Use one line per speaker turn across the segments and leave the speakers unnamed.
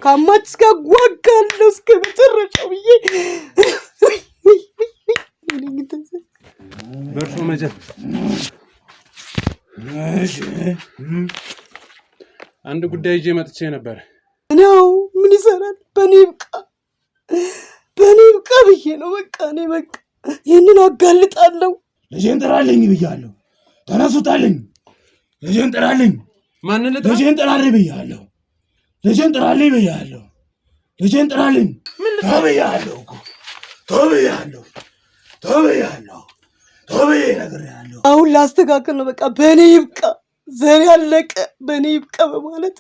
ካማች ጋር ጓጋለው እስከ መጨረሻው ብዬ
በርሶ መጀር አንድ ጉዳይ ይዤ መጥቼ ነበር።
ነው ምን ይሰራል? በኔ ብቃ ብዬ ነው። በቃ እኔ በቃ ይሄንን አጋልጣለሁ።
ልጄን ጥራልኝ ብያለሁ። ተነሱታልኝ። ልጄን ጥራልኝ።
ማንን ልጥራ?
ልጄን ጥራልኝ ብያለሁ። ልጄን ጥራልኝ ብያለሁ። ልጄን ጥራልኝ ብያለሁ እኮ ብያለሁ ነግሬሃለሁ።
አሁን ላስተካከል ነው። በቃ በኔ ይብቃ፣ ዘሬ አለቀ፣ በኔ ይብቃ በማለት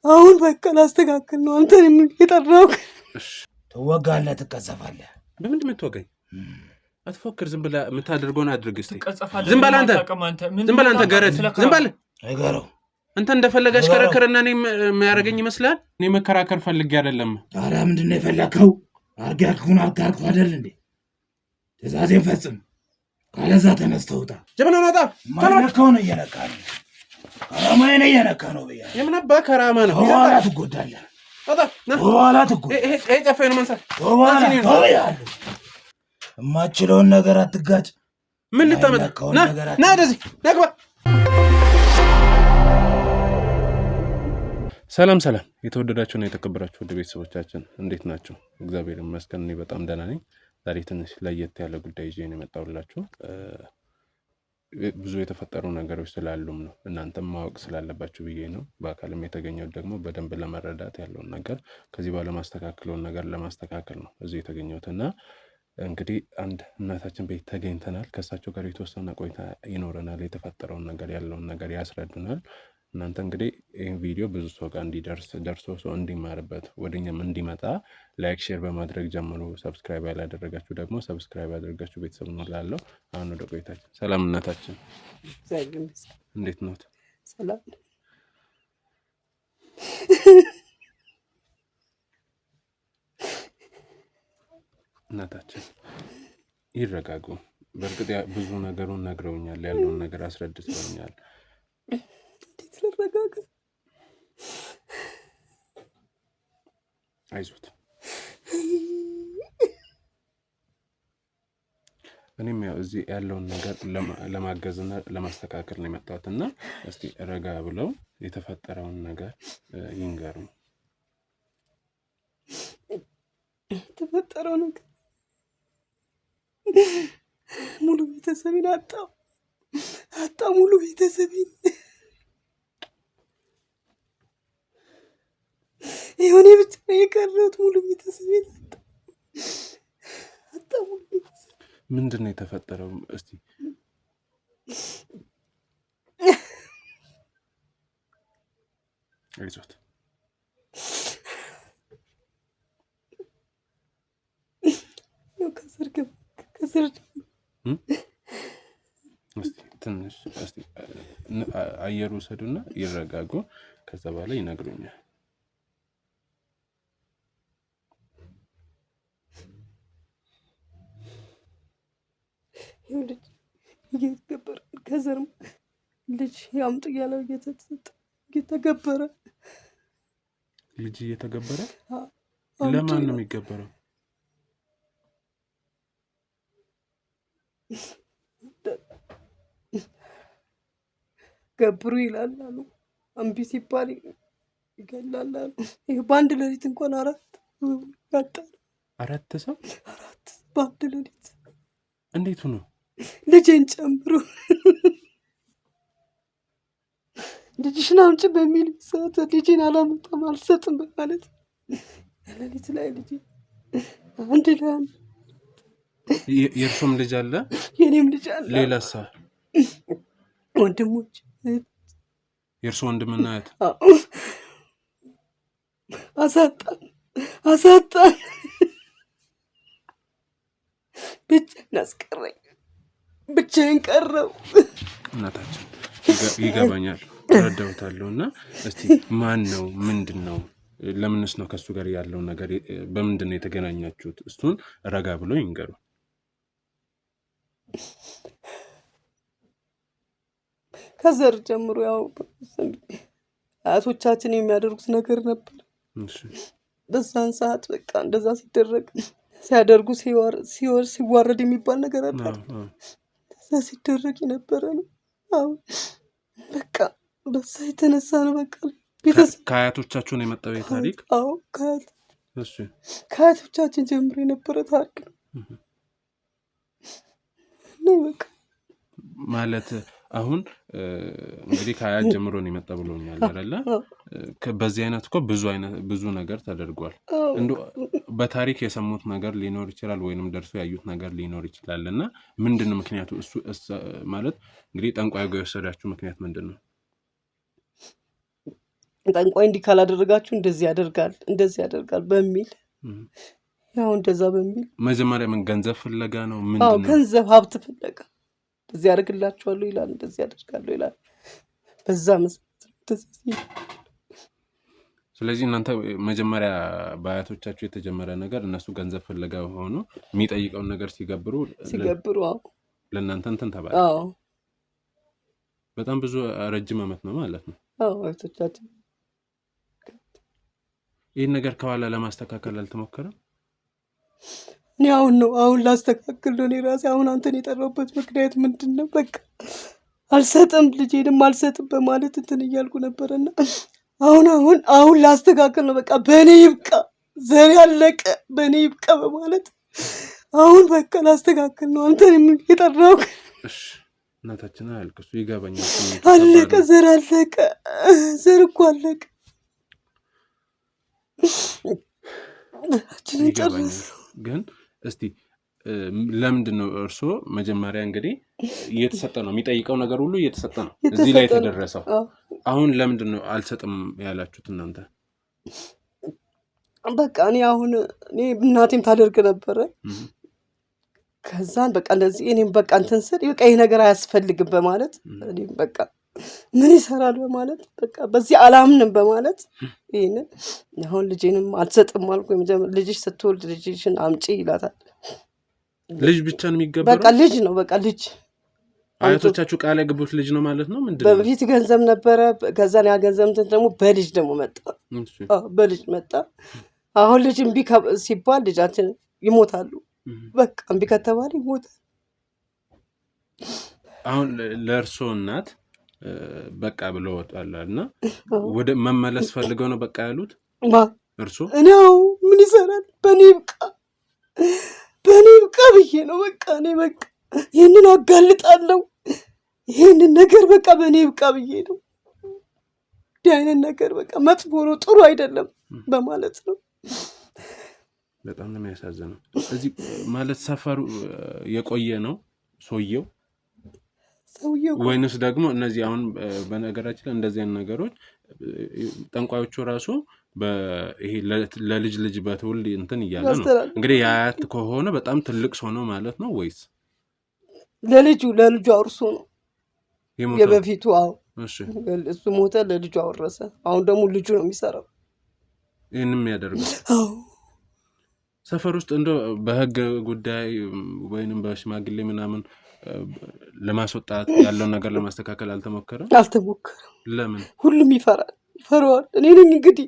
አሁን በቃ ላስተካከል ነው። አንተ የጠራው
ትወጋለህ፣ ትቀሰፋለህ።
በምንድን ነው የምትወጋኝ? አትፎክር። ዝም ብለህ የምታደርገውን አድርግ። እስኪ ዝም በል አንተ፣ ዝም በል አንተ ገረድ፣ ዝም በል
አይገረው።
አንተ እንደፈለገ አሽከረከረና እኔ የሚያደርገኝ ይመስላል። እኔ መከራከር ፈልጌ አይደለም።
ኧረ ምንድን ነው የፈለከው? አርጋኩን አርጋኩ አይደል እንዴ? ትእዛዜን ፈጽም፣ ካለዛ ተነስተህ ውጣ።
ጀበና ናታ
ማለከው ነው እየነካ ነው። ከራማዬ ነው እየነካ ነው ብያለሁ።
የምን አባ ከራማ ነው?
በኋላ ትጎዳለህ። በኋላ ትጎዳለህ።
ይሄ ጨፌን መንሳት
በኋላ ብያለሁ። የማችለውን ነገር አትጋጭ።
ምን ልታመጣ? ና ወደዚህ ነግባ። ሰላም የተወደዳችሁና የተከበራችሁ ውድ ቤተሰቦቻችን እንዴት ናችሁ? እግዚአብሔር ይመስገን እኔ በጣም ደህና ነኝ። ዛሬ ትንሽ ለየት ያለ ጉዳይ ይዤ ነው የመጣሁላችሁ። ብዙ የተፈጠሩ ነገሮች ስላሉም ነው እናንተም ማወቅ ስላለባችሁ ብዬ ነው። በአካልም የተገኘው ደግሞ በደንብ ለመረዳት ያለውን ነገር ከዚህ በኋላ ማስተካከለውን ነገር ለማስተካከል ነው እዚህ የተገኘሁትና እንግዲህ አንድ እናታችን ቤት ተገኝተናል። ከእሳቸው ጋር የተወሰነ ቆይታ ይኖረናል። የተፈጠረውን ነገር ያለውን ነገር ያስረዱናል። እናንተ እንግዲህ ይህን ቪዲዮ ብዙ ሰው ጋር እንዲደርስ ደርሶ ሰው እንዲማርበት ወደኛም እንዲመጣ ላይክ ሼር በማድረግ ጀምሮ ሰብስክራይብ ያላደረጋችሁ ደግሞ ሰብስክራይብ አድርጋችሁ ቤተሰብ ነው ላለው። አሁን ወደ ቆይታችን። ሰላም እናታችን፣ እንዴት ነው?
ሰላም
እናታችን ይረጋጉ። በእርግጥ ብዙ ነገሩን ነግረውኛል፣ ያለውን ነገር አስረድተውኛል።
እንዴት ልረጋጋ?
አይዞት። እኔም ያው እዚህ ያለውን ነገር ለማገዝና ለማስተካከል ነው የመጣሁትና እስቲ ረጋ ብለው የተፈጠረውን ነገር ይንገሩ።
የተፈጠረው ነገር ሙሉ ቤተሰቤን አጣሁ። ሙሉ ቤተሰቤን የሆነ ብቻ ነው የቀረሁት። ሙሉ ቤተሰቤን አጣሁ። ሙሉ ቤተሰብ
ምንድን ነው የተፈጠረው? እስቲ አይዞት። ከስር እስቲ ትንሽ እስቲ አየሩ ወሰዱና ይረጋጉ። ከዛ በኋላ ይነግሩኛል።
ልጅ እየተገበረ ከዘርም ልጅ ያምጡ እያለው እየተገበረ
ልጅ እየተገበረ ለማን ነው የሚገበረው?
ገብሩ ይላል አሉ። እምቢ ሲባል ይገላል አሉ። ይሄ በአንድ ሌሊት እንኳን 4 ያጣል።
4 ሰው
በአንድ ሌሊት
እንዴት ሆኖ?
ልጄን ጨምሮ ልጅሽን አምጪ በሚል ሰዓት ልጄን አላመጣም አልሰጥም በማለት ሌሊት ላይ ልጄ አንድ ላይ
የእርሱም ልጅ አለ፣
የኔም ልጅ አለ።
ሌላሳ
ወንድሞች?
የእርሱ ወንድምና እህት
አሳጣን። ብቻዬን ቀረው።
እናታችን ይገባኛል፣ ተረዳሁታለሁ። እና እስቲ ማን ነው? ምንድን ነው? ለምንስ ነው ከሱ ጋር ያለው ነገር? በምንድን ነው የተገናኛችሁት? እሱን ረጋ ብሎ ይንገሩ።
ከዘር ጀምሮ ያው አያቶቻችን የሚያደርጉት ነገር ነበር።
እሺ
በዛን ሰዓት በቃ እንደዛ ሲደረግ ሲያደርጉ ሲዋረድ የሚባል ነገር አለ። እንደዛ ሲደረግ የነበረ ነው። አዎ በቃ በዛ የተነሳ ነው በቃ
ከአያቶቻችሁ ነው የመጣው ታሪክ?
አዎ ከአያቶቻችን ጀምሮ የነበረ ታሪክ ነው። በቃ
ማለት አሁን እንግዲህ ከአያት ጀምሮ ነው የመጣ ብሎኛል አይደለ? በዚህ አይነት እኮ ብዙ ነገር ተደርጓል። በታሪክ የሰሙት ነገር ሊኖር ይችላል ወይንም ደርሶ ያዩት ነገር ሊኖር ይችላልና ምንድነው ምክንያቱ? እሱ ማለት እንግዲህ ጠንቋይ ጋር የወሰዳችሁ ምክንያት ምንድነው?
ጠንቋይ እንዲህ ካላደረጋችሁ እንደዚህ ያደርጋል በሚል ያው እንደዛ በሚል
መጀመሪያ ምን ገንዘብ ፍለጋ ነው? ምንድነው?
ገንዘብ ሀብት ፍለጋ እንደዚህ ያደርግላችኋል ይላል፣ እንደዚህ ያደርጋሉ ይላል። በዛ መሰረት
ስለዚህ እናንተ መጀመሪያ በአያቶቻችሁ የተጀመረ ነገር እነሱ ገንዘብ ፍለጋ ሆኖ የሚጠይቀውን ነገር ሲገብሩ ለእናንተ እንትን ተባለ።
አዎ
በጣም ብዙ ረጅም ዓመት ነው ማለት ነው።
አዎ አያቶቻችን
ይህን ነገር ከኋላ ለማስተካከል አልተሞከረም?
እኔ አሁን ላስተካክል ነው። እኔ ራሴ አሁን አንተን የጠራሁበት ምክንያት ምንድነው? በቃ አልሰጥም ልጄንም አልሰጥም በማለት እንትን እያልኩ ነበርና አሁን ላስተካክል ነው። በቃ በእኔ ይብቃ፣ ዘሬ አለቀ፣ በእኔ ይብቃ በማለት አሁን በቃ ላስተካክል ነው አንተን የጠራሁት።
እሺ እናታችን አልቅሱ፣ ይገባኛል።
አለቀ፣ ዘር አለቀ፣ ዘር እኮ አለቀ።
ግን እስቲ ለምንድን ነው እርስዎ መጀመሪያ እንግዲህ እየተሰጠ ነው የሚጠይቀው ነገር ሁሉ እየተሰጠ ነው እዚህ ላይ ተደረሰው፣ አሁን ለምንድን ነው አልሰጥም ያላችሁት እናንተ?
በቃ እኔ እናቴም ታደርግ ነበረ። ከዛን በቃ እንደዚህ እኔም በቃ እንትን ስል በቃ ይሄ ነገር አያስፈልግም በማለት እኔም በቃ ምን ይሰራል በማለት በቃ በዚህ አላምንም በማለት ይሄንን አሁን ልጄንም አልሰጥም አልኩ። ልጅሽ ስትወልድ ልጅሽን አምጪ ይላታል።
ልጅ ብቻ ነው የሚገበረው?
በቃ ልጅ ነው፣ በቃ ልጅ።
አያቶቻችሁ ቃል ያገቡት ልጅ ነው ማለት ነው? ምንድነው?
በፊት ገንዘብ ነበረ። ከዛን ያ ገንዘብ እንትን ደግሞ በልጅ ደግሞ መጣ። በልጅ መጣ። አሁን ልጅ እምቢ ሲባል ልጃችን ይሞታሉ። በቃ እምቢ ከተባለ ይሞታል።
አሁን ለእርሶ እናት በቃ ብለው ወጣላልና ወደ መመለስ ፈልገው ነው በቃ ያሉት? እርሶ?
እኔው ምን ይሰራል በኔ ይብቃ ብዬ ነው በቃ እኔ በቃ ይሄንን አጋልጣለሁ፣ ይሄንን ነገር በቃ በኔ ይብቃ ብዬ ነው። እንዲህ አይነት ነገር በቃ መጥፎ ነው፣ ጥሩ አይደለም በማለት ነው።
በጣም ነው የሚያሳዝነው። እዚህ ማለት ሰፈሩ የቆየ ነው ሰውየው ወይንስ ደግሞ እነዚህ አሁን በነገራችን እንደዚህ አይነት ነገሮች ጠንቋዮቹ ራሱ በይሄ ለልጅ በትውልድ እንትን እያለ ነው እንግዲህ ያያት ከሆነ በጣም ትልቅ ሰው ነው ማለት ነው ወይስ
ለልጁ አውርሶ ነው የበፊቱ? አዎ እሱ ሞተ፣ ለልጁ አወረሰ። አሁን ደግሞ ልጁ ነው የሚሰራው
ይሄንም ያደርጋል። አዎ ሰፈር ውስጥ እንደው በህግ ጉዳይ ወይንም በሽማግሌ ምናምን ለማስወጣት ያለው ነገር ለማስተካከል አልተሞከረም?
ለምን? ሁሉም ይፈራዋል። እኔ ነኝ እንግዲህ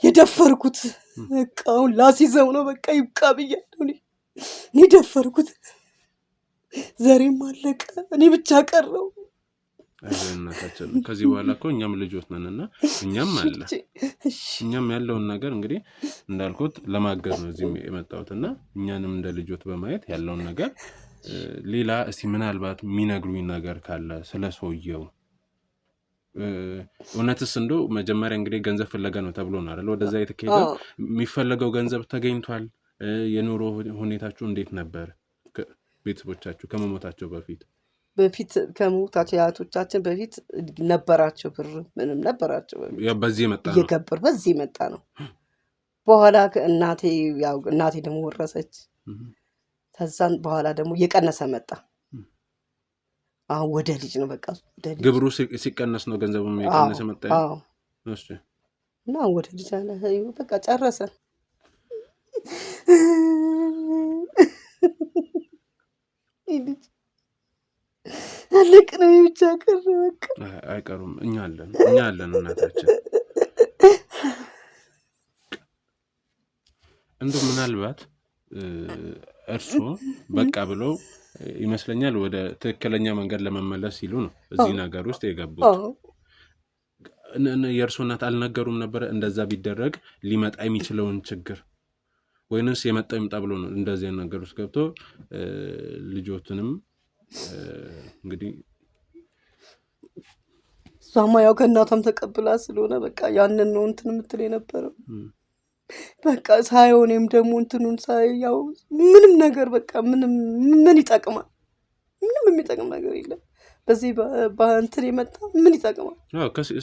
የደፈርኩት። በቃ አሁን ላሲዘው ነው በቃ ይብቃ ብያለሁ። እኔ ደፈርኩት፣ ዘሬም አለቀ፣ እኔ ብቻ ቀረው።
እናታችን ከዚህ በኋላ እኮ እኛም ልጆች ነንና እኛም ያለውን ነገር እንግዲህ እንዳልኩት ለማገዝ ነው እዚህ የመጣሁትና እኛንም እንደ ልጆት በማየት ያለውን ነገር ሌላ እስቲ ምናልባት የሚነግሩኝ ነገር ካለ ስለሰውየው እውነትስ እንደው መጀመሪያ እንግዲህ ገንዘብ ፍለጋ ነው ተብሎ ነው አይደል ወደዛ የተከየው? የሚፈልገው ገንዘብ ተገኝቷል? የኑሮ ሁኔታችሁ እንዴት ነበር? ቤተሰቦቻችሁ ከመሞታቸው በፊት
ከሞታቸው ያቶቻችን በፊት ነበራቸው ብር ምንም ነበራቸው።
በዚህ
መጣ ነው። በኋላ እናቴ ደግሞ ወረሰች። ከዛን በኋላ ደግሞ የቀነሰ መጣ። አሁን ወደ ልጅ ነው በቃ
ግብሩ ሲቀነስ ነው ገንዘቡ የቀነሰ መጣ። እሺ
እና ወደ ልጅ አለ በቃ ጨረሰ። ልጅ አለቅ ነው ብቻ ቀረ በቃ።
አይቀሩም። እኛ አለን እናታችን። እንደው ምናልባት እርሶ በቃ ብለው ይመስለኛል ወደ ትክክለኛ መንገድ ለመመለስ ሲሉ ነው እዚህ ነገር ውስጥ የገቡት። የእርሶ እናት አልነገሩም ነበር እንደዛ ቢደረግ ሊመጣ የሚችለውን ችግር? ወይንስ የመጣው ይምጣ ብሎ ነው እንደዚህ ነገር ውስጥ ገብቶ ልጆትንም እንግዲህ
እሷማ ያው ከእናቷም ተቀብላ ስለሆነ በቃ ያንን ነው እንትን የምትል የነበረው። በቃ ሳይሆንም ደግሞ እንትኑን ሳይ ያው ምንም ነገር በቃ ምን ይጠቅማል? ምንም የሚጠቅም ነገር የለም። በዚህ በእንትን የመጣ ምን ይጠቅማል?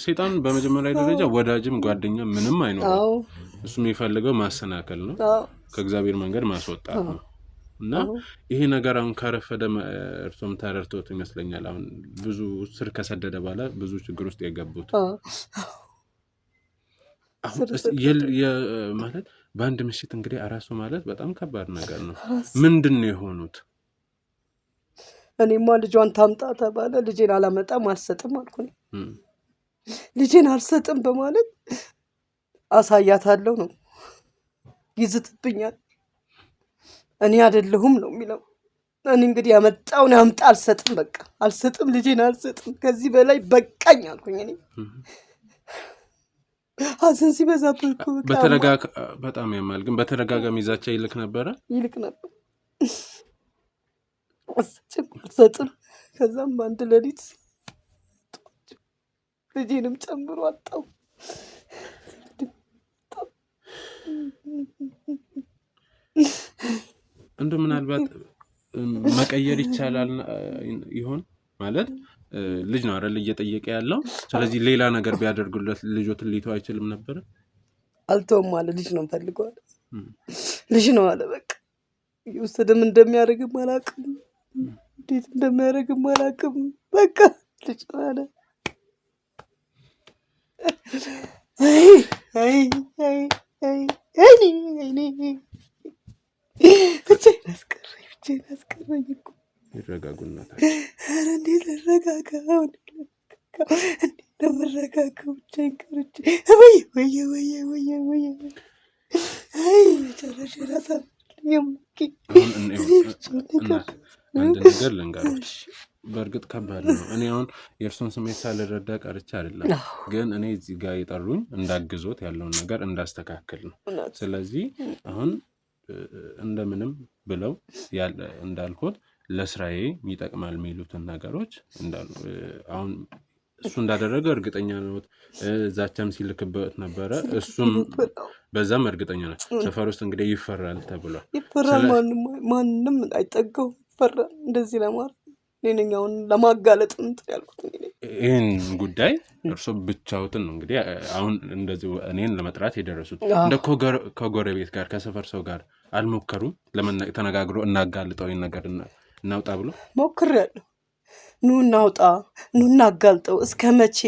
ሰይጣን በመጀመሪያ ደረጃ ወዳጅም ጓደኛ ምንም አይኖርም። እሱ የሚፈልገው ማሰናከል ነው፣ ከእግዚአብሔር መንገድ ማስወጣት ነው። እና ይሄ ነገር አሁን ከረፈደ እርሶም ተረድቶት ይመስለኛል አሁን ብዙ ስር ከሰደደ በኋላ ብዙ ችግር ውስጥ የገቡት። ማለት በአንድ ምሽት እንግዲህ አራሱ ማለት በጣም ከባድ ነገር ነው። ምንድነው የሆኑት?
እኔማ ልጇን ታምጣ ተባለ። ልጄን አላመጣም አልሰጥም አልኩኝ። ልጄን አልሰጥም በማለት አሳያታለሁ ነው፣ ይዝትብኛል። እኔ አይደለሁም ነው የሚለው። እኔ እንግዲህ ያመጣውን ያምጣ፣ አልሰጥም፣ በቃ አልሰጥም፣ ልጄን አልሰጥም፣ ከዚህ በላይ በቃኝ አልኩኝ። እኔ ሀዘን ሲበዛብህ እኮ
በጣም ያማል። ግን በተደጋጋሚ ዛቻ ይልክ ነበር።
አልሰጥም። ከዛም በአንድ ሌሊት ልጄንም ጨምሮ አጣው።
እንደው ምናልባት መቀየር ይቻላል ይሆን? ማለት ልጅ ነው አይደል እየጠየቀ ያለው። ስለዚህ ሌላ ነገር ቢያደርጉለት ልጆትን ሊተው አይችልም ነበር?
አልተውም አለ። ልጅ ነው ፈልጓል። ልጅ ነው አለ። በቃ ይወሰደም እንደሚያደርግም አላውቅም፣ እንዴት እንደሚያደርግም አላውቅም። በቃ ልጅ ነው አለ። ብቻዬን አስቀረኝ እኮ።
ይረጋጉና
ኧረ እንዴት ልረጋጋው? እንዴት ነው የምረጋጋው? ብቻዬን ቀርቼ ወይ መጨረሻ ራሳለኝም።
አንድ ነገር ልንገሮች፣ በእርግጥ ከባድ ነው። እኔ አሁን የእርሱን ስሜት ሳልረዳ ቀርቼ አይደለም፣ ግን እኔ እዚህ ጋር የጠሩኝ እንዳግዞት ያለውን ነገር እንዳስተካክል ነው። ስለዚህ አሁን እንደምንም ብለው እንዳልኩት ለስራዬ ይጠቅማል የሚሉትን ነገሮች አሁን እሱ እንዳደረገ እርግጠኛ ነው። ዛቻም ሲልክበት ነበረ፣ እሱም በዛም እርግጠኛ ነው። ሰፈር ውስጥ እንግዲህ ይፈራል ተብሏል።
ይፈራል፣ ማንም አይጠጋው፣ ይፈራል። እንደዚህ ለማለት እኔኛውን ለማጋለጥ እንትን ያልኩት
ይህን ጉዳይ እርሶ ብቻውትን ነው እንግዲህ አሁን እንደዚህ እኔን ለመጥራት የደረሱት። እንደ ከጎረቤት ጋር ከሰፈር ሰው ጋር አልሞከሩም? ተነጋግሮ እናጋልጠው ነገር እናውጣ ብሎ
ሞክሬያለሁ። ኑ እናውጣ፣ ኑ እናጋልጠው፣ እስከ መቼ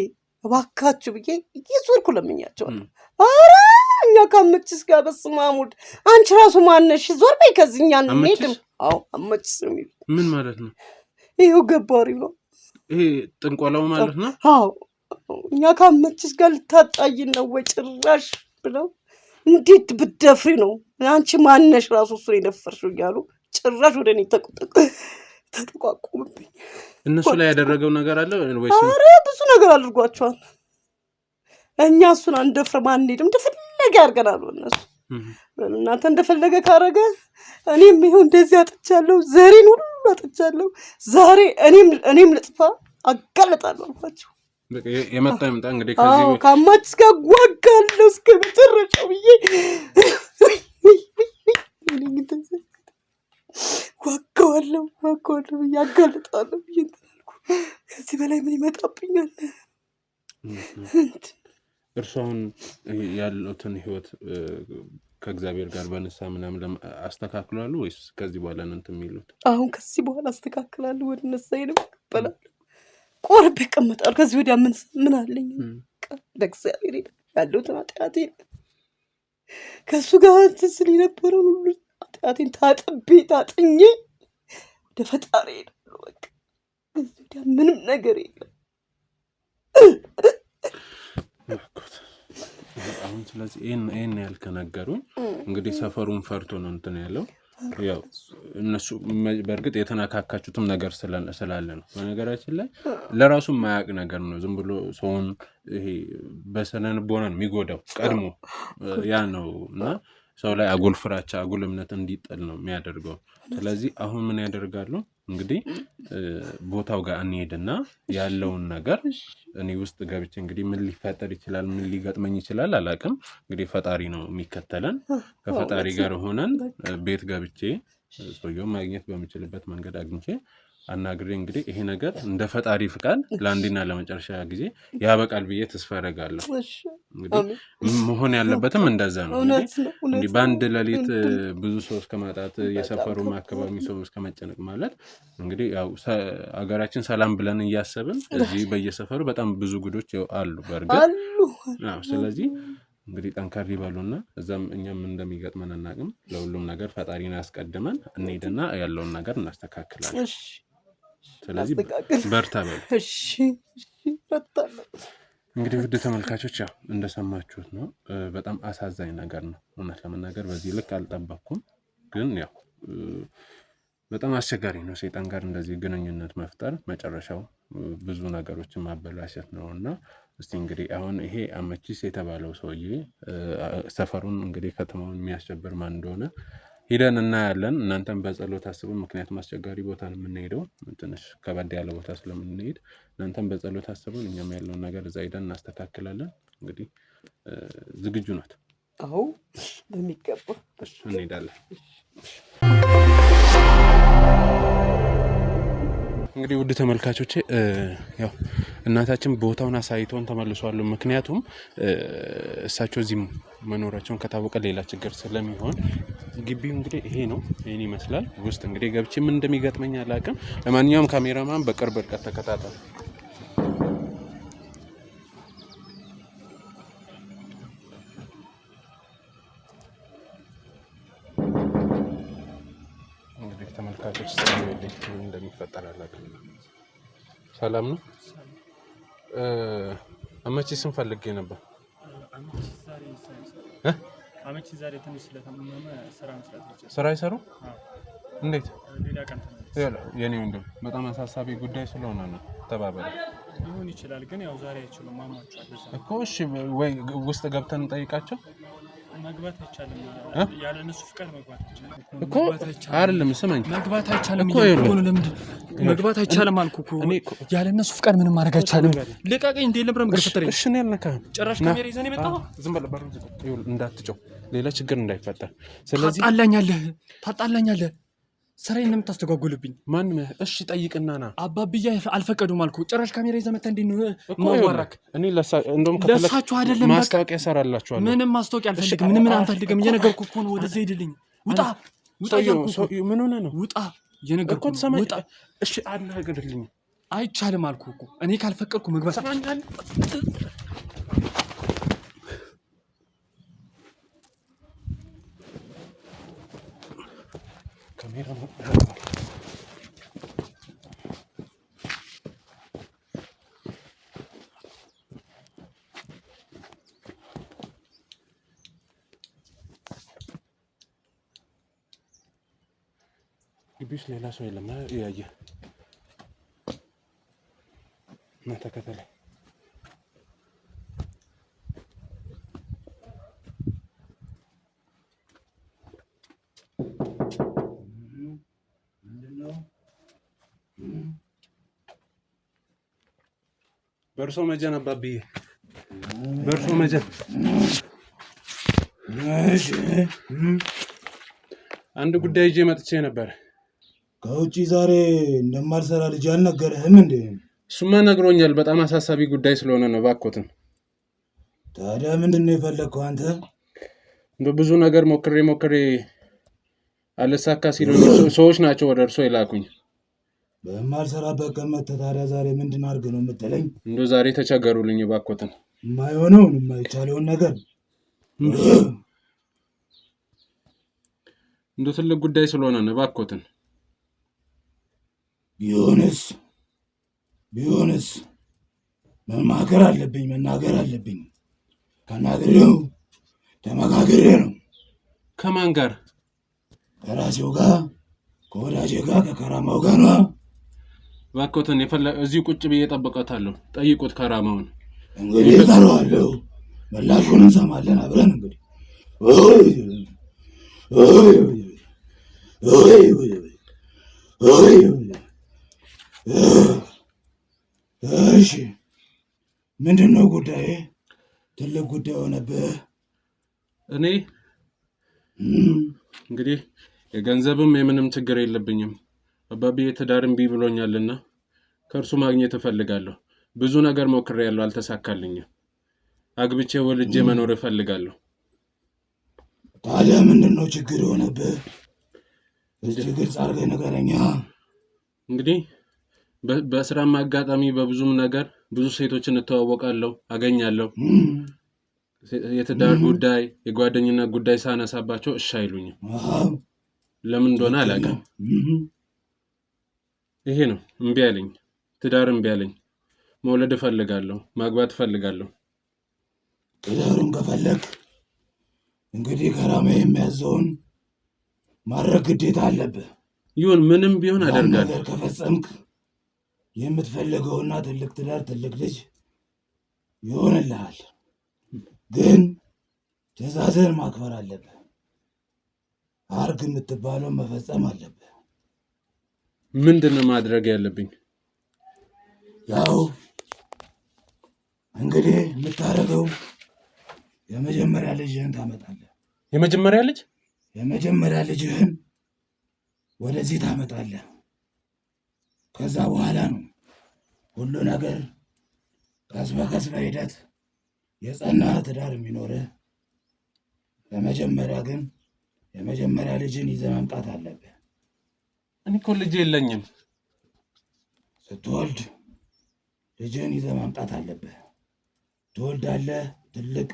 እባካችሁ ብዬ እየዞርኩ ለምኛቸዋለሁ። ኧረ እኛ ካመችስ ጋር በስማሙድ አንቺ ራሱ ማነሽ? ዞር በይ ከዚህኛ እንሄድም። አዎ አመችስ ነው የሚሉት።
ምን ማለት ነው?
ይሄው ገባሪ ነው።
ይሄ ጥንቆላው ማለት ነው።
አዎ እኛ ካመችስ ጋር ልታጣይን ነው ወይ ጭራሽ ብለው እንዴት ብትደፍሪ ነው አንቺ ማነሽ ራሱ እሱ የደፈርሽው እያሉ ጭራሽ ወደ እኔ ተጠቋቁምብኝ።
እነሱ ላይ ያደረገው ነገር አለ ወይስ?
ኧረ ብዙ ነገር አድርጓቸዋል። እኛ እሱን አንደፍርም፣ አንሄድም፣ እንደፈለገ ያርገናል እነሱ። እናንተ እንደፈለገ ካረገ እኔም ይኸው እንደዚህ አጥቻለሁ፣ ዘሬን ሁሉ አጥቻለሁ። ዛሬ እኔም ልጥፋ አጋለጣለሁ አልኳቸው።
የመጣ ይምጣ እንግዲህ
ከአማችስ ጋር ጓጋለሁ እስከ መጨረሻው ብዬ ጓጋዋለሁ ብዬ አጋለጣለሁ ብዬ እንትናልኩ። ከዚህ በላይ ምን ይመጣብኛል?
እርሷን ያሉትን ህይወት ከእግዚአብሔር ጋር በንሳ ምናምን አስተካክላሉ ወይስ ከዚህ በኋላ ነው እንትን የሚሉት?
አሁን ከዚህ በኋላ አስተካክላለሁ፣ ወደ ንሳ ሄደው እቀበላለሁ፣ ቆርቤ እቀመጣለሁ። ከዚህ ወዲያ ምን አለኝ? ለእግዚአብሔር ያለሁትን ኃጢአቴን ከእሱ ጋር እንትን ስል የነበረውን ሁሉ ኃጢአቴን ታጥኜ ወደ ፈጣሪ ሄዳለሁ። በቃ ከዚህ ወዲያ ምንም ነገር የለም።
አሁን ስለዚህ ይሄን ያልከነገሩኝ እንግዲህ ሰፈሩን ፈርቶ ነው እንትን ያለው። ያው እነሱ በእርግጥ የተናካካችሁትም ነገር ስላለ ነው። በነገራችን ላይ ለራሱ የማያውቅ ነገር ነው። ዝም ብሎ ሰውን ይሄ በስነልቦና የሚጎዳው ቀድሞ ያ ነው እና ሰው ላይ አጉል ፍራቻ አጉል እምነት እንዲጥል ነው የሚያደርገው። ስለዚህ አሁን ምን ያደርጋሉ እንግዲህ ቦታው ጋር እንሄድና ያለውን ነገር እኔ ውስጥ ገብቼ እንግዲህ ምን ሊፈጠር ይችላል ምን ሊገጥመኝ ይችላል አላውቅም። እንግዲህ ፈጣሪ ነው የሚከተለን። ከፈጣሪ ጋር ሆነን ቤት ገብቼ ሰውየውን ማግኘት በምችልበት መንገድ አግኝቼ አናግሬ እንግዲህ ይሄ ነገር እንደ ፈጣሪ ፍቃድ ለአንዴና ለመጨረሻ ጊዜ ያበቃል ብዬ ተስፋ አደርጋለሁ። እንግዲህ መሆን ያለበትም እንደዛ ነው። እንግዲህ በአንድ ሌሊት ብዙ ሰው እስከማጣት የሰፈሩም አካባቢ ሰው እስከመጨነቅ ማለት እንግዲህ ያው አገራችን ሰላም ብለን እያሰብን እዚህ በየሰፈሩ በጣም ብዙ ጉዶች አሉ በእርግጥ አዎ። ስለዚህ እንግዲህ ጠንከር ይበሉና እዛም እኛም እንደሚገጥመን አናውቅም። ለሁሉም ነገር ፈጣሪን አስቀድመን እንሄድና ያለውን ነገር እናስተካክላለን። ስለዚህ በርታ በሉ።
እሺ በርታለሁ።
እንግዲህ ውድ ተመልካቾች ያው እንደሰማችሁት ነው። በጣም አሳዛኝ ነገር ነው። እውነት ለመናገር በዚህ ልክ አልጠበቅኩም። ግን ያው በጣም አስቸጋሪ ነው። ሰይጣን ጋር እንደዚህ ግንኙነት መፍጠር መጨረሻው ብዙ ነገሮችን ማበላሸት ነውና እስቲ እንግዲህ አሁን ይሄ አመቺስ የተባለው ሰውዬ ሰፈሩን እንግዲህ ከተማውን የሚያስቸብር ማን እንደሆነ ሄደን እናያለን። እናንተም በጸሎት አስቡ። ምክንያቱም አስቸጋሪ ቦታ ነው የምንሄደው። ትንሽ ከበድ ያለ ቦታ ስለምንሄድ እናንተም በጸሎት አስቡን። እኛም ያለውን ነገር እዛ ሄደን እናስተካክላለን። እንግዲህ ዝግጁ ናት?
አዎ በሚገባ
እንሄዳለን። እንግዲህ ውድ ተመልካቾቼ ያው እናታችን ቦታውን አሳይቶን ተመልሷል። ምክንያቱም እሳቸው እዚህ መኖራቸውን ከታወቀ ሌላ ችግር ስለሚሆን ግቢው እንግዲህ ይሄ ነው። ይሄን ይመስላል። ውስጥ እንግዲህ ገብቼ ምን እንደሚገጥመኝ አላውቅም። ለማንኛውም ካሜራማን በቅርብ ርቀት ተከታተል። እንግዲህ ተመልካቾች ምን እንደሚፈጠር አላውቅም። ሰላም ነው? አመቺስን ፈልጌ ነበር።
አመቺ ዛሬ ትንሽ ስለተመመመ ስራ መስራት ይችላል።
ስራ ይሰሩ? እንዴት?
ሌላ ቀን
የኔ ወንድም በጣም አሳሳቢ ጉዳይ ስለሆነ ነው። ተባበረ
ሊሆን ይችላል ግን ያው ዛሬ አይችሉም። ማማቸው
እኮ እሺ፣ ወይ ውስጥ ገብተን እንጠይቃቸው።
መግባት አይቻልም። ያለ እነሱ ፍቃድ መግባት አይቻልም
እኮ አይደለም። ስማኝ፣
መግባት አይቻልም እኮ ለምን መግባት አይቻልም አልኩ እኮ። ያለ እነሱ ፍቃድ ምንም ማድረግ አይቻልም። ልቀቀኝ። እንዴ ለምረም ገፈተረኝ።
እሺ ነው ያልነካህ።
ጭራሽ ካሜራ ይዘን የመጣው
ዝም በል። ባሩን ይኸውልህ፣ እንዳትጨው ሌላ ችግር እንዳይፈጠር። ስለዚህ
ታጣላኛለህ። ስራዬን የምታስተጓጉልብኝ
ማን? እሺ ጠይቅና ና።
አባብያ አልፈቀዱም አልኩ። ጭራሽ ካሜራ ይዘህ መጣ። እንዴ ነው ማዋራክ?
እኔ እንደውም
ለሳችሁ አይደለም
ማስታወቂያ ሰራላችኋለሁ።
ምንም ማስታወቂያ አልፈልግም። ምንም አንፈልግም። እየነገርኩ እኮ ነው። ወደዛ ሄድልኝ። ውጣ
ምን ሆነ ነው?
ውጣ እየነገርኩ ነው። ውጣ።
እሺ አናግርልኝ።
አይቻልም አልኩ እኮ። እኔ ካልፈቀድኩ መግባት
ሰማኛል። ካሜራ ነው ግቢውስ ሌላ ሰው የለም። ያየ እና ተከተለ። በርሶ መጀን አባብዬ፣ በርሶ መጀን። አንድ ጉዳይ ይዤ መጥቼ ነበር።
ከውጪ ዛሬ እንደማልሰራ ልጅ አልነገረህም እንዴ?
እሱማ ነግሮኛል። በጣም አሳሳቢ ጉዳይ ስለሆነ ነው። እባክዎትን።
ታዲያ ምንድን ነው የፈለግከው አንተ?
ብዙ ነገር ሞክሬ አልሳካ ሲሉኝ ሰዎች ናቸው ወደ እርሶ የላኩኝ።
በማልሰራበት ቀን መጥተህ ታዲያ ዛሬ ምንድን አድርገህ ነው የምትለኝ?
ዛሬ ተቸገሩልኝ። እባክዎትን።
የማይሆነውን የማይቻለውን ነገር
ትልቅ ጉዳይ ስለሆነ ነው። እባክዎትን።
ቢሆንስ መናገር አለብኝ። ተናግሬው ተመካክሬ ነው
ከማን ጋር?
ከራሴው ጋር፣ ከወዳጄ ጋር፣ ከከራማው ጋር ነው።
እባክዎትን እዚሁ ቁጭ ብዬ እጠብቀታለሁ። ጠይቁት ከራማውን።
እንግዲህ እጠራዋለሁ፣ ምላሹን እንሰማለን አብረን። እንግዲህ እሺ፣ ምንድን ነው ጉዳይ? ትልቅ ጉዳይ ሆነብህ?
እኔ እንግዲህ የገንዘብም የምንም ችግር የለብኝም። አባቤ ትዳር እምቢ ብሎኛልና ከእርሱ ማግኘት እፈልጋለሁ። ብዙ ነገር ሞክሬያለሁ፣ አልተሳካልኝም። አግብቼ ወልጄ መኖር እፈልጋለሁ።
ታዲያ ምንድን ነው ችግር የሆነብህ? እስቲ ግልጽ አድርገህ ንገረኛ።
እንግዲህ በስራም አጋጣሚ በብዙም ነገር ብዙ ሴቶችን እተዋወቃለሁ፣ አገኛለሁ። የትዳር ጉዳይ፣ የጓደኝነት ጉዳይ ሳነሳባቸው እሺ አይሉኝም። ለምን እንደሆነ አላውቅም። ይሄ ነው እምቢ አለኝ። ትዳር እምቢ አለኝ። መውለድ እፈልጋለሁ፣ ማግባት እፈልጋለሁ።
ትዳሩን ከፈለግ እንግዲህ ከራማ የሚያዘውን ማድረግ ግዴታ አለብህ።
ይሁን፣ ምንም ቢሆን አደርጋለሁ።
ነገር ከፈጸምክ የምትፈልገውና ትልቅ ትዳር፣ ትልቅ ልጅ ይሆንልሃል። ግን ትዕዛዝህን ማክበር አለብህ። አርግ የምትባለው መፈጸም አለብህ።
ምንድን ነው ማድረግ ያለብኝ?
ያው እንግዲህ የምታደርገው የመጀመሪያ ልጅህን ታመጣለህ።
የመጀመሪያ ልጅ?
የመጀመሪያ ልጅህን ወደዚህ ታመጣለህ። ከዛ በኋላ ነው ሁሉ ነገር ቀስ በቀስ በሂደት የጸና ትዳር የሚኖርህ። ለመጀመሪያ ግን የመጀመሪያ ልጅን ይዘህ መምጣት አለብህ።
እኔ እኮ ልጅ የለኝም።
ስትወልድ ልጅን ይዘህ መምጣት አለብህ። ትወልዳለህ፣ ትልቅ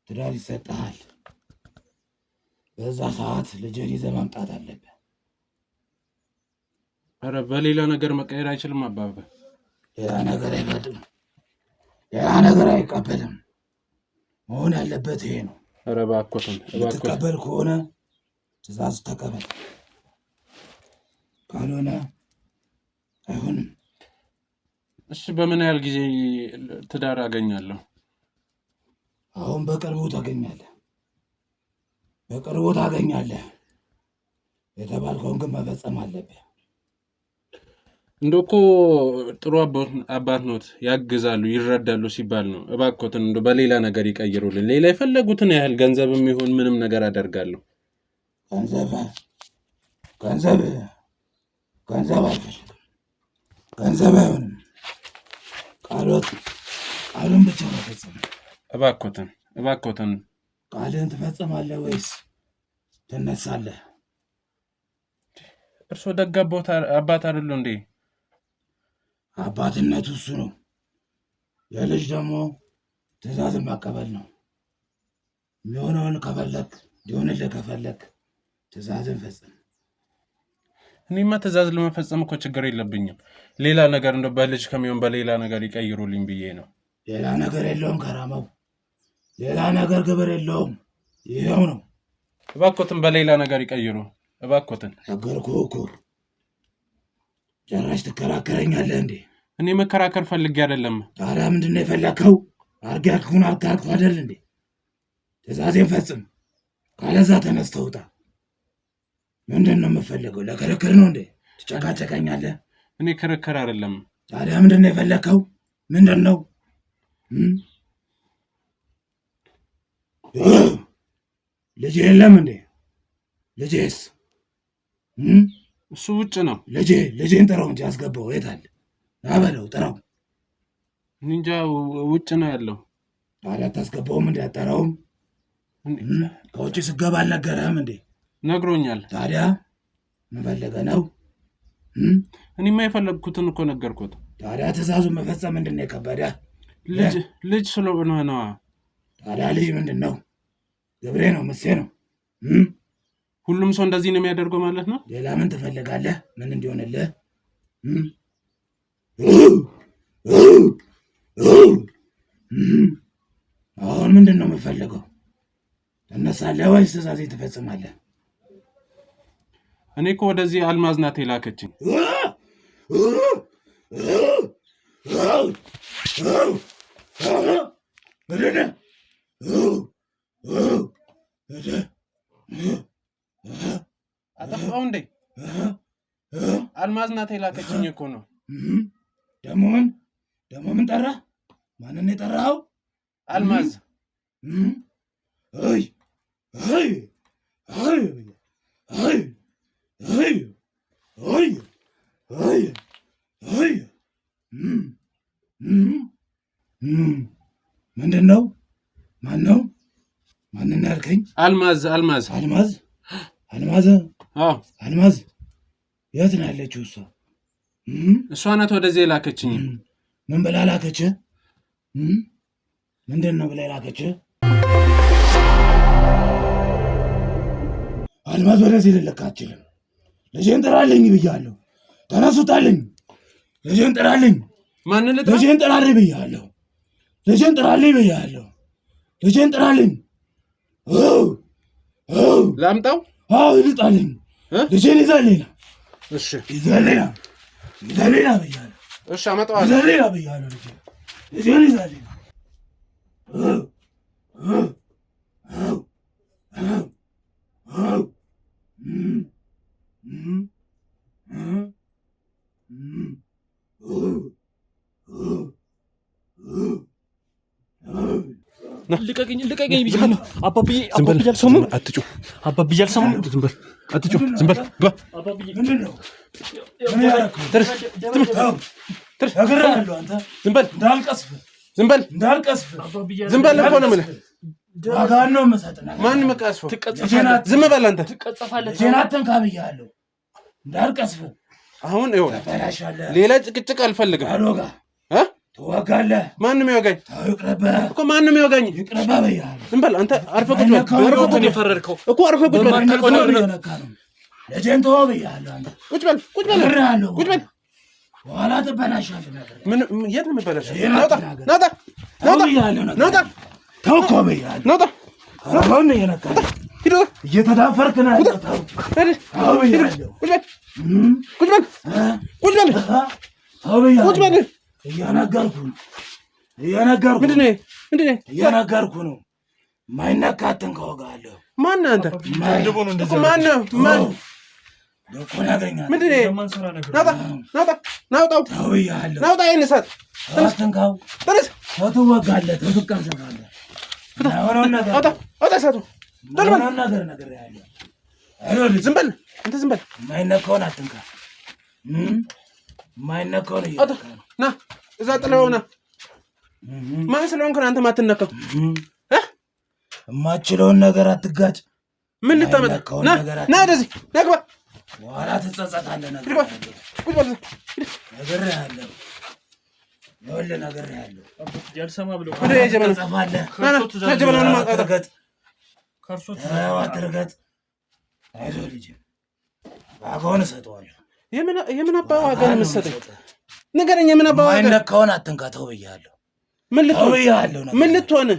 ትዳር ይሰጥሃል። በዛ ሰዓት ልጅን ይዘህ መምጣት አለብህ።
ኧረ በሌላ ነገር መቀየር አይችልም አባባ።
ሌላ ነገር አይፈቅድም፣ ሌላ ነገር አይቀበልም። መሆን ያለበት ይሄ ነው።
ኧረ እባክዎትን፣
የምትቀበል ከሆነ ትእዛዝ ተቀበል፣ ካልሆነ አይሆንም።
እሺ፣ በምን ያህል ጊዜ ትዳር አገኛለሁ?
አሁን በቅርቡ ታገኛለህ፣ በቅርቡ ታገኛለህ። የተባልከውን ግን መፈጸም አለብህ።
እንደው እኮ ጥሩ አባት ኖት፣ ያግዛሉ፣ ይረዳሉ ሲባል ነው። እባክዎትን እንደው በሌላ ነገር ይቀይሩልን። ሌላ የፈለጉትን ያህል ገንዘብም ይሁን ምንም ነገር አደርጋለሁ።
ገንዘብ አልፈልግም። ገንዘብ አይሆንም። ቃሉን ብቻ መፈጸም።
እባክዎትን
ቃልህን ትፈጽማለህ ወይስ ትነሳለህ?
እርስዎ ደግ አባት አይደሉ እንዴ?
አባትነቱ እሱ ነው። የልጅ ደግሞ ትእዛዝን መቀበል ነው። የሚሆነውን ከፈለግ ሊሆንልህ ከፈለግ ትእዛዝን ፈጽም።
እኔማ ትእዛዝ ለመፈጸም እኮ ችግር የለብኝም። ሌላ ነገር እንደው በልጅ ከሚሆን በሌላ ነገር ይቀይሩልኝ ብዬ ነው።
ሌላ ነገር የለውም ከራማው፣ ሌላ ነገር ግብር የለውም። ይኸው ነው።
እባክዎትን በሌላ ነገር ይቀይሩ። እባክዎትን።
ነገርኩህ እኮ። ጭራሽ ትከራከረኛለህ እንዴ?
እኔ መከራከር ፈልጌ አይደለም።
ታዲያ ምንድን ነው የፈለግከው? አርጌ ያልኩህን አልኩህ አይደል እንዴ? ትእዛዜን ፈጽም፣ ካለዛ ተነስተህ ውጣ። ምንድን ነው የምፈልገው? ለክርክር ነው እንዴ? ትጨቃጨቀኛለህ?
እኔ ክርክር አይደለም።
ታዲያ ምንድን ነው የፈለግከው? ምንድን ነው? ልጅ የለም እንዴ? ልጄስ?
እሱ ውጭ ነው።
ልጄን ጥራው እንጂ አስገባው። የት አለ? አበለው፣ ጥራው።
እንጃ ውጭ ነው ያለው።
ታዲያ አታስገባውም እንዴ? አጠራውም? ከውጭ ስገባ አልነገረህም እንዴ?
ነግሮኛል።
ታዲያ ምን ፈልገህ ነው?
እኔማ የፈለግኩትን እኮ ነገርኩት።
ታዲያ ትእዛዙን መፈጸም ምንድን ነው የከበደህ?
ልጅ ስለሆነ ነዋ።
ታዲያ ልጅ ምንድን ነው? ግብሬ ነው? ምሴ ነው?
ሁሉም ሰው እንደዚህ ነው የሚያደርገው ማለት ነው?
ሌላ ምን ትፈልጋለህ? ምን እንዲሆንልህ? አሁን ምንድን ነው የምፈልገው? እነሳለህ ወይስ ትእዛዜን ትፈጽማለህ?
እኔ እኮ ወደዚህ አልማዝ ናት የላከችኝ። አጠፋው እንዴ? አልማዝ ናት የላከችኝ እኮ ነው።
ደግሞ ምን ጠራ? ማንን የጠራኸው?
አልማዝ።
አይ አይ አይ አይ አይ አይ አይ አይ ምንድን ነው? ማን ነው? ማንን ያልከኝ?
አልማዝ።
አልማዝ? አልማዝ?
አዎ
አልማዝ የት ነው ያለችው?
እሷ ናት ወደዚህ የላከችኝ።
ምን ብላ ላከች? ምንድን ነው ብላ ላከች? አልማዝ ወደዚህ ልልክ አትችልም። ልጄን ጥራልኝ ብያለሁ። ተነሱታልኝ። ልጄን ጥራልኝ።
ማንን ልጥራ?
ልጄን ጥራልኝ ብያለሁ። ልጄን ጥራልኝ ብያለሁ። ልጄን ጥራልኝ።
ላምጣው?
አዎ ይልጣልኝ። ልጄን ይዘህልኝ ና።
እሺ
ይዘህልኝ ና ብያለሁ።
እሺ አመጣዋለሁ።
ይዘህልኝ ና ብያለሁ። ልጄን ይዘህልኝ ና።
ልቀቀኝ ብያለሁ። አባብዬ አልሰሙም።
አትጩህ
አባብዬ አልሰሙም።
ዝም በል አትጩህ። ዝም በል ግባ።
ምንድን ነው?
ዝም በል
እንዳልቀስፍ
ዝም በል ዝም በል እኮ ነው የምልህ።
ዋጋህን ነው የምሰጥህ።
ማንም ቀስፎ ዝም በል አንተ።
ልጄን አትንካ ብያለሁ። እንዳልቀስፍ።
አሁን ይኸውልህ ሌላ ጭቅጭቅ አልፈልግም።
አልወጋ ትወጋለህ።
ማንም ይወጋኝ
ይቅርብህ
እኮ ማንም ይወጋኝ።
ይቅርብህ ብያለሁ።
ዝም በል አንተ። አርፈህ ቁጭ በል።
የፈረድከው
እኮ አርፈህ ቁጭ በል።
ልጄን ተወው ብያለሁ። አንተ
ቁጭ በል ቁጭ በል ቁጭ በል።
በኋላ ትበላሻለህ። ነገር
ምን የት ነው የምበላሸው? ናውጣ ናውጣ ናውጣ
ተው እኮ ብያለሁ።
ናውጣ
አሁን እየነካህ
ሂድ
እየተዳፈርክ ነው ያለው። ተው ብያለሁ።
ቁጭ በል ቁጭ በል ቁጭ በል
ተው ብያለሁ።
ቁጭ በል።
እየነገርኩህ ነው።
ምንድን ነው
እየነገርኩህ ነው። የማይነካ አትንካ እወጋለሁ።
ማነህ አንተ? ማነህ?
ልኩን ያገኛል።
ምንድን ነው? ናውጣ ናውጣ ናውጣው።
ተው ብያለሁ።
ናውጣ። ይሄን እሳት
አትንካው።
ተነስ።
ትወጋለህ፣ ትቀሰፋለህ።
አውጣ አውጣ እሳቱ።
ነግሬሃለሁ።
ዝም በል አንተ ዝም በል።
የማይነካውን አትንካ። የማይነካውን
ና እዛ ጥለው ና። ማን ስለሆንክ ነው አንተ ማትነካው?
የማችለውን ነገር አትጋጭ።
ምን ልታመጣ? ና ወደዚህ ና ግባ።
በኋላ ትጸጸታለህ። ነግሬሃለሁ። ይኸውልህ ነግሬሃለሁ።
ያልሰማ ብለው
አትርገጥ። አይዞህ ልጄ፣ ዋጋውን እሰጠዋለሁ።
የምን አባ ዋጋ ነው የምትሰጠኝ? ንገረኝ። የምን አባ ዋጋ?
የማይነካውን አትንካ። ተው ብያለሁ።
ምን ልትሆን?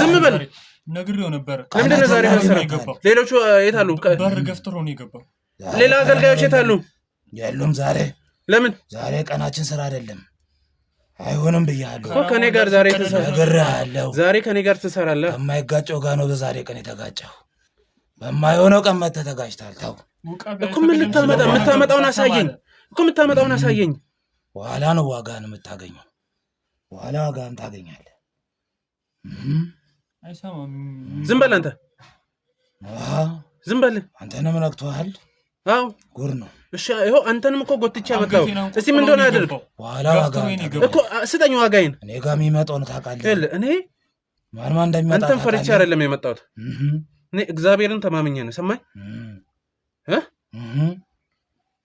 ዝም በል።
ነግሬው ነበር።
ለምንድን ነው ዛሬ የገባው? ሌሎቹ የት አሉ?
በር ገፍትሮ ነው የገባው።
ሌላ አገልጋዮች የት አሉ?
የሉም ዛሬ።
ለምን?
ዛሬ ቀናችን ስራ አይደለም። አይሆንም ብያለሁ
እኮ። ከኔ ጋር ዛሬ
ነግሬሃለሁ።
ዛሬ ከኔ ጋር ትሰራለህ።
ከማይጋጨው ጋር ነው በዛሬ ቀን የተጋጨው። በማይሆነው ቀን መተህ ተጋጭታል። ተው
እኮ። ምን የምታመጣውን አሳየኝ እኮ። የምታመጣውን አሳየኝ።
በኋላ ነው ዋጋህን የምታገኘው። በኋላ ዋጋህን ታገኛለህ።
ዝም በል አንተ። ዝም በል።
አንተንም ነክቶሃል።
አዎ
ጉር ነው።
እሺ ይኸው አንተንም እኮ ጎትቼ አመጣሁ። እስቲ ምን እንደሆነ አድርግ
በኋላ ዋጋህን
እኮ ስጠኝ። ዋጋዬን
እኔ ጋር የሚመጣውን ታውቃለህ።
እኔ
ማን እንደሚመጣ
አንተን ፈርቼ አይደለም የመጣሁት። እኔ እግዚአብሔርን ተማምኜ ነው። ሰማኝ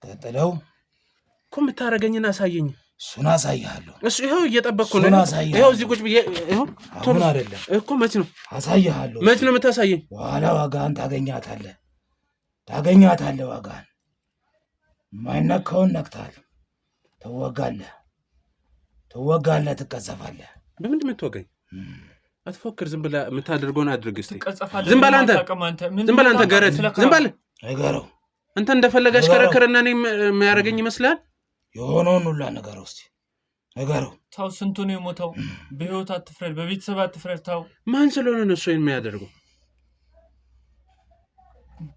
ቀጥለው
እኮ የምታደርገኝን አሳየኝ።
እሱን አሳይሃለሁ።
እሱ ይኸው እየጠበቅኩ ነው። ይኸው እዚህ ቁጭ ብዬ ይኸው።
ቶሎ አይደለም
እኮ መች ነው
አሳይሃለሁ።
መች ነው የምታሳየኝ?
በኋላ ዋጋህን ታገኛታለህ። ዋጋህን። የማይነካውን ነክተሃል። ትወጋለህ፣ ትቀሰፋለህ።
በምንድን ነው የምትወጋኝ? አትፎክር። ዝም ብለህ የምታደርገውን አድርግ እስቲ።
ዝም
በል አንተ ገረድ፣ ዝም በል
ነገረው።
አንተ እንደፈለገ አሽከረከረና እኔ የሚያደርገኝ ይመስላል።
የሆነውን ሁላ ነገረው እስቲ ነገረው።
ታው ስንቱ ነው የሞተው? በህይወት አትፍረድ፣ በቤተሰብ አትፍረድ። ታው
ማን ስለሆነ ነው እሱ የሚያደርገው?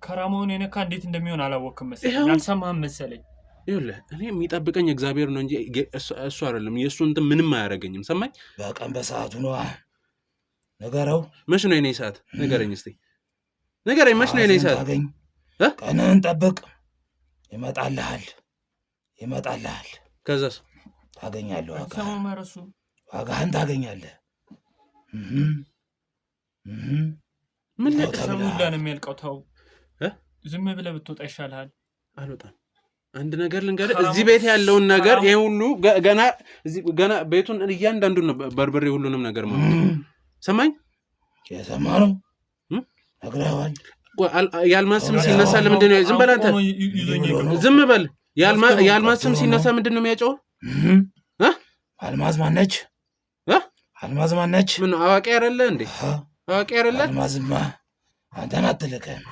ከራማውን የነካ እንዴት እንደሚሆን አላወቅም መሰለኝ። አልሰማህም መሰለኝ።
ይኸውልህ እኔ የሚጠብቀኝ እግዚአብሔር ነው እንጂ እሱ አይደለም። የእሱ እንትን ምንም አያደርገኝም። ሰማኝ።
በቀን በሰዓቱ ነው ነገረው።
መች ነው የኔ ሰዓት? ንገረኝ እስቲ ንገረኝ። መች ነው የኔ ሰዓት?
ቀንህን ጠብቅ። ይመጣልሃል።
ከዛስ
ታገኛለህ።
ዋጋህን
ታገኛለህ።
ምን
ለሰው ሁላ ነው የሚያልቀው። ተው ዝም ብለህ ብትወጣ ይሻልሃል።
አልወጣም። አንድ ነገር ልንገርህ፣ እዚህ ቤት ያለውን ነገር ይሄ ሁሉ ገና ቤቱን እያንዳንዱን በርበሬ ሁሉንም ነገር ማለት ሰማኝ።
የሰማ ነው ነግረዋል።
የአልማዝ ስም ሲነሳ ለምንድን ነው? ዝም በል አንተ ዝም በል። የአልማዝ ስም ሲነሳ ምንድን ነው የሚያጨው?
አልማዝ ማነች? አልማዝ ማነች?
ምን አዋቂ አይደለ እንዴ? አዋቂ አይደለ?
አልማዝማ አንተን አትልከም።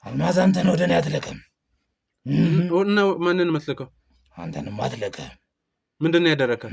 አልማዝ አንተን ወደ እኔ አትልከም።
እና ማንን መስልከው?
አንተንም አትልከም።
ምንድን ነው ያደረከው?